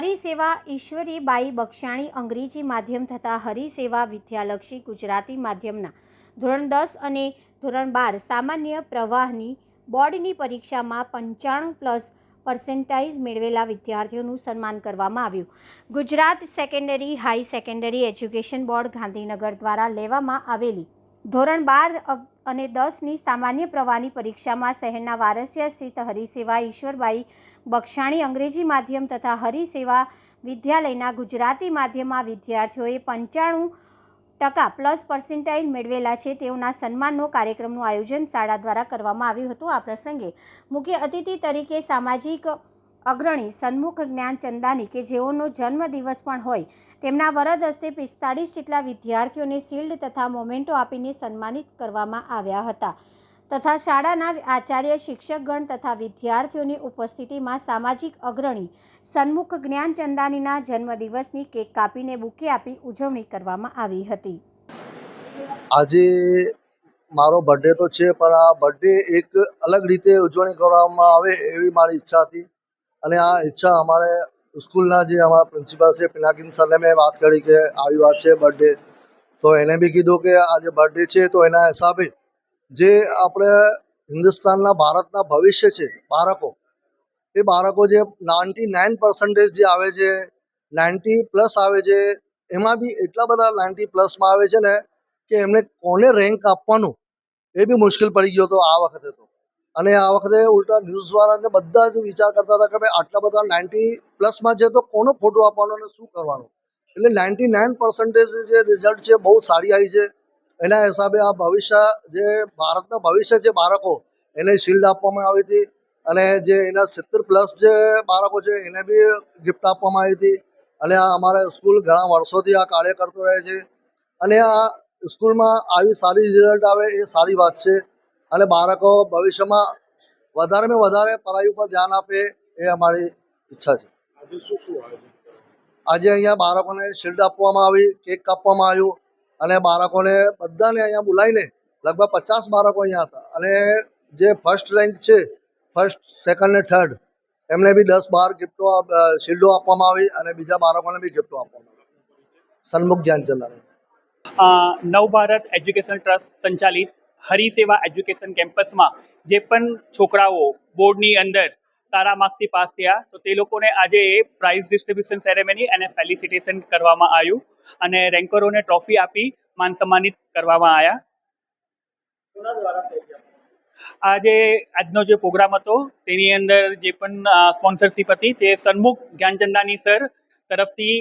હરિસેવા ઈશ્વરીબાઈ બક્ષાણી અંગ્રેજી માધ્યમ તથા હરિસેવા વિદ્યાલક્ષી ગુજરાતી માધ્યમના ધોરણ 10 અને ધોરણ 12 સામાન્ય પ્રવાહની બોર્ડની પરીક્ષામાં 95+ મેળવેલા વિદ્યાર્થીઓનું સન્માન કરવામાં આવ્યું. Gujarat secondary high secondary education board Gandhinagar દ્વારા લેવામાં આવેલી ધોરણ 12 અને 10ની સામાન્ય પ્રવાહની પરીક્ષામાં શહેરના વારસિયા સ્થિત હરિસેવા ઈશ્વરબાઈ બક્ષાણી અંગ્રેજી માધ્યમ તથા હરિસેવા વિદ્યાલયના ગુજરાતી માધ્યમમાં વિદ્યાર્થીઓએ 95% મેળવેલા છે. તેઓના સન્માનનો કાર્યક્રમનું આયોજન શાળા દ્વારા કરવામાં આવ્યું હતું. આ પ્રસંગે મુખ્ય અતિથિ તરીકે સામાજિક અગ્રણી સન્મુખ જ્ઞાનચંદાની કે જેઓનો જન્મદિવસ પણ હોય તેમના વરદ હસ્તે 45 જેટલા વિદ્યાર્થીઓને શિલ્ડ તથા મોમેન્ટો આપીને સન્માનિત કરવામાં આવ્યા હતા તથા શાળાના આચાર્ય શિક્ષકગણ તથા વિદ્યાર્થીઓની ઉપસ્થિતિમાં સામાજિક અગ્રણી સન્મુખ જ્ઞાનચંદાનીના જન્મદિવસની કેક કાપીને બુકે આપી ઉજવણી કરવામાં આવી હતી. આજે મારો બર્થડે તો છે, પણ આ બર્થડે એક અલગ રીતે ઉજવણી કરવામાં આવે એવી મારી ઈચ્છા હતી અને આ ઈચ્છા અમારે સ્કૂલના જે અમારા પ્રિન્સિપાલ છે પિનાકિન સરને મેં વાત કરી કે આવી વાત છે બર્થડે, તો એને બી કીધું કે આજે બર્થડે છે તો એના હિસાબે જે આપણે હિન્દુસ્તાનના ભારતના ભવિષ્ય છે બાળકો, એ બાળકો જે 99% જે આવે છે 90+ આવે છે, એમાં બી એટલા બધા 90+માં આવે છે ને કે એમને કોને રેન્ક આપવાનું એ બી મુશ્કેલ પડી ગયો હતો આ વખતે તો. અને આ વખતે ઉલટા ન્યૂઝવાળાને બધા જ વિચાર કરતા હતા કે ભાઈ આટલા બધા 90+માં છે તો કોનો ફોટો આપવાનો અને શું કરવાનું. એટલે 99% જે રિઝલ્ટ છે બહુ સારી આવી છે. એના હિસાબે આ ભવિષ્ય જે ભારતના ભવિષ્ય છે બાળકો એને શિલ્ડ આપવામાં આવી હતી અને જે એના 70+ જે બાળકો છે એને બી ગિફ્ટ આપવામાં આવી હતી. અને આ અમારા સ્કૂલ ઘણા વર્ષોથી આ કાર્ય કરતો રહે છે અને આ સ્કૂલમાં આવી સારી રિઝલ્ટ આવે એ સારી વાત છે અને બાળકો ભવિષ્યમાં વધારેમાં વધારે પઢાઈ ઉપર ધ્યાન આપે એ અમારી ઈચ્છા છે. આજે અહીંયા બાળકોને શિલ્ડ આપવામાં આવી, કેક કાપવામાં આવ્યું અને બાળકોને બધાને અહીંયા બોલાવીને લગભગ 50 બાળકો અહીંયા હતા અને જે ફર્સ્ટ રેન્ક છે, ફર્સ્ટ, સેકન્ડ ને થર્ડ, એમને બી 10-12 ગિફ્ટો શિલ્ડો આપવામાં આવી અને બીજા બાળકોને બી ગિફ્ટો આપવામાં આવી. સન્મુખ જ્ઞાનચંદાની નવભારત એજ્યુકેશન ટ્રસ્ટ સંચાલિત હરિસેવા એજ્યુકેશન કેમ્પસમાં જે પણ છોકરાઓ બોર્ડની અંદર સારા માર્ક્સથી પાસ થયા તો તે લોકોને આજે પ્રાઇઝ ડિસ્ટ્રીબ્યુશન સેરેમની અને ફેલિસિટેશન કરવામાં આવ્યું અને રેન્કરોને ટ્રોફી આપી માન સન્માનિત કરવામાં આવ્યા. આજનો જે પ્રોગ્રામ હતો તેની અંદર જે પણ સ્પોન્સરશિપ હતી તે સન્મુખ જ્ઞાનચંદાની સર તરફથી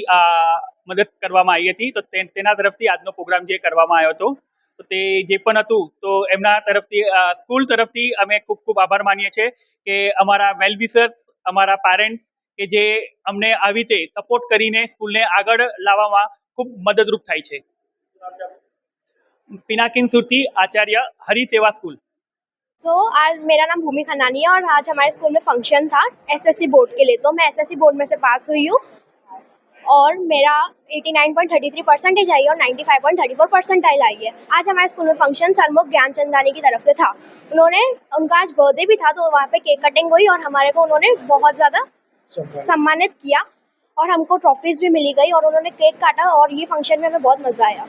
મદદ કરવામાં આવી હતી. તો તેના તરફથી આજનો પ્રોગ્રામ જે કરવામાં આવ્યો હતો તો તે જે પણ હતું તો એમના તરફથી સ્કૂલ તરફથી અમે ખૂબ ખૂબ આભાર માનીએ છીએ કે અમારા વેલવિશર્સ, અમારા પેરેન્ટ્સ કે જે અમને આવી રીતે સપોર્ટ કરીને સ્કૂલને આગળ લાવવામાં ખૂબ મદદરૂપ થાય છે. पिनाकिन सुरती आचार्य हरिसेवा स्कूल. आज मेरा नाम भूमि खन्नानी है और आज हमारे स्कूल में फंक्शन था एसएससी बोर्ड के लिए. तो मैं एसएससी बोर्ड में से पास हुई हूँ और मेरा 89.33% आई है और 95.34% आई है. आज हमारे स्कूल में फंक्शन सन्मुख ज्ञानचंदानी की तरफ से था. उनका आज बर्थडे भी था तो वहाँ पे केक कटिंग हुई और हमारे को उन्होंने बहुत ज़्यादा सम्मानित किया और हमको ट्रॉफीज भी मिली गई और उन्होंने केक काटा और ये फंक्शन में हमें बहुत मज़ा आया.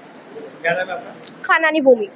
क्या नाम है आपका? खन्नानी भूमि.